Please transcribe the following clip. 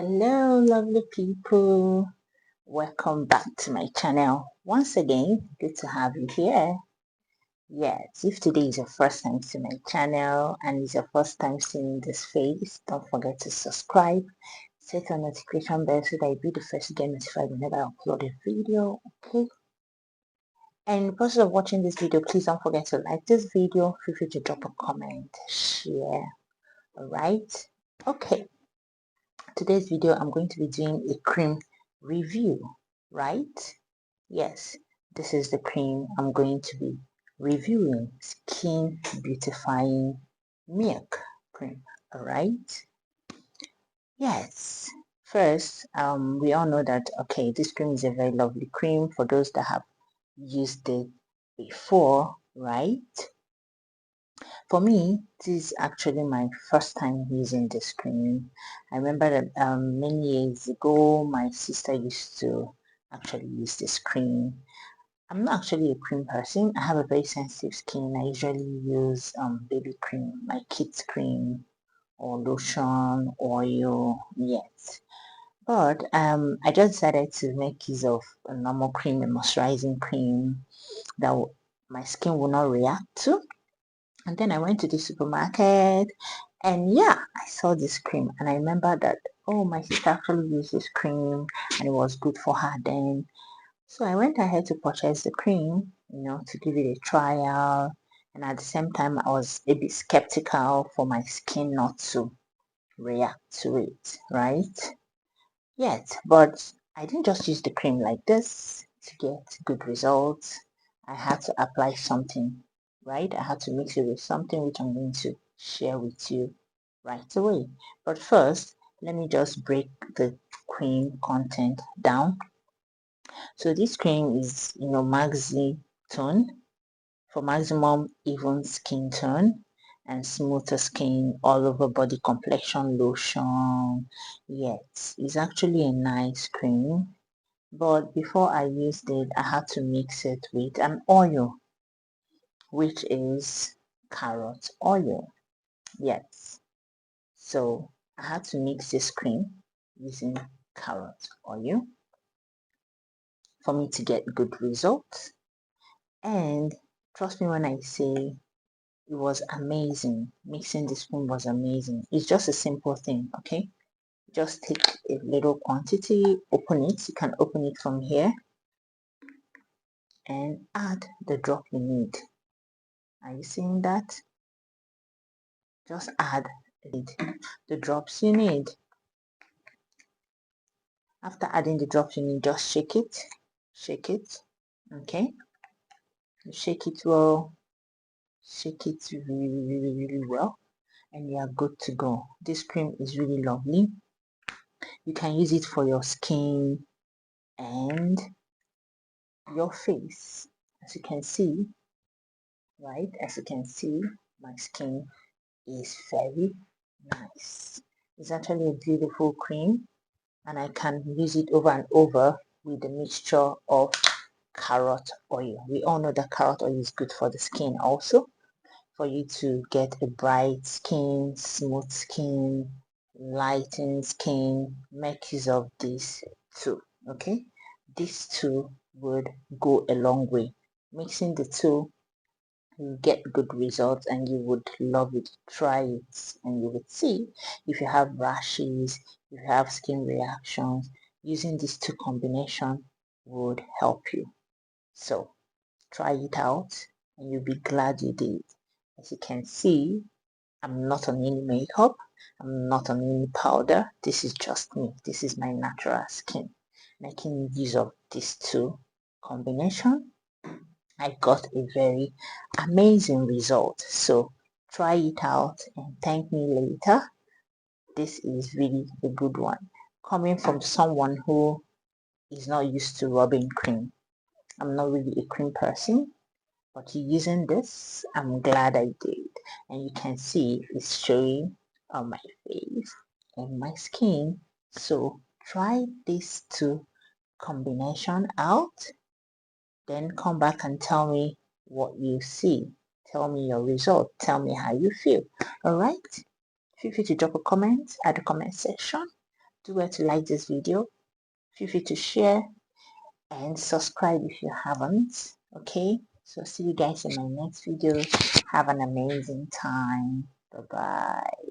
Hello, lovely people. Welcome back to my channel. Once again, good to have you here. Yes, if today is your first time to my channel and it's your first time seeing this face, don't forget to subscribe, set your notification bell so that you'll be the first to get notified whenever I upload a video, okay? And in the process of watching this video, please don't forget to like this video, feel free to drop a comment, share, alright? Okay. Today's video I'm going to be doing a cream review, right? Yes, this is the cream I'm going to be reviewing, Skin Beautifying Milk Cream, alright? Yes, first, we all know that, okay, this cream is a very lovely cream for those that have used it before, right? For me, this is actually my first time using this cream. I remember that many years ago, my sister used to actually use this cream. I'm not actually a cream person. I have a very sensitive skin. I usually use baby cream, like kids cream or lotion, oil, yes. But I just decided to make use of a normal cream, a moisturizing cream that my skin will not react to. And then I went to the supermarket and yeah, I saw this cream and I remember that, oh, my sister actually used this cream and it was good for her then. So I went ahead to purchase the cream, to give it a trial. And at the same time, I was a bit skeptical for my skin not to react to it, right? Yet, but I didn't just use the cream like this to get good results. I had to apply something, right? I had to mix it with something which I'm going to share with you right away. But first, let me just break the cream content down. So this cream is, Maxi Tone for maximum even skin tone and smoother skin, all over body complexion lotion. Yes, it's actually a nice cream, but before I used it I had to mix it with an oil, which is carrot oil. Yes, so I had to mix this cream using carrot oil for me to get good results. And trust me when I say it was amazing. Mixing the spoon was amazing. It's just a simple thing, okay? Just take a little quantity, open it. You can open it from here and add the drop you need. Are you seeing that? Just add the drops you need. After adding the drops you need, just shake it. Shake it. Okay? You shake it well. Shake it really well. And you are good to go. This cream is really lovely. You can use it for your skin and your face. As you can see, right, as you can see, my skin is very nice. It's actually a beautiful cream and I can use it over and over with the mixture of carrot oil. We all know that carrot oil is good for the skin also, for you to get a bright skin, smooth skin, lightened skin. Make use of this too, okay? These two would go a long way. Mixing the two, you get good results and you would love it. Try it and you would see if you have rashes, if you have skin reactions. Using these two combination would help you. So try it out and you'll be glad you did. As you can see, I'm not on any makeup, I'm not on any powder. This is just me. This is my natural skin. Making use of these two combination, I got a very amazing result. So try it out and thank me later. This is really a good one. Coming from someone who is not used to rubbing cream. I'm not really a cream person, but using this, I'm glad I did. And you can see it's showing on my face and my skin. So try these two combination out, then come back and tell me what you see. Tell me your result. Tell me how you feel. All right. Feel free to drop a comment at the comment section. Do well to like this video. Feel free to share and subscribe if you haven't. Okay, so see you guys in my next video. Have an amazing time. Bye bye.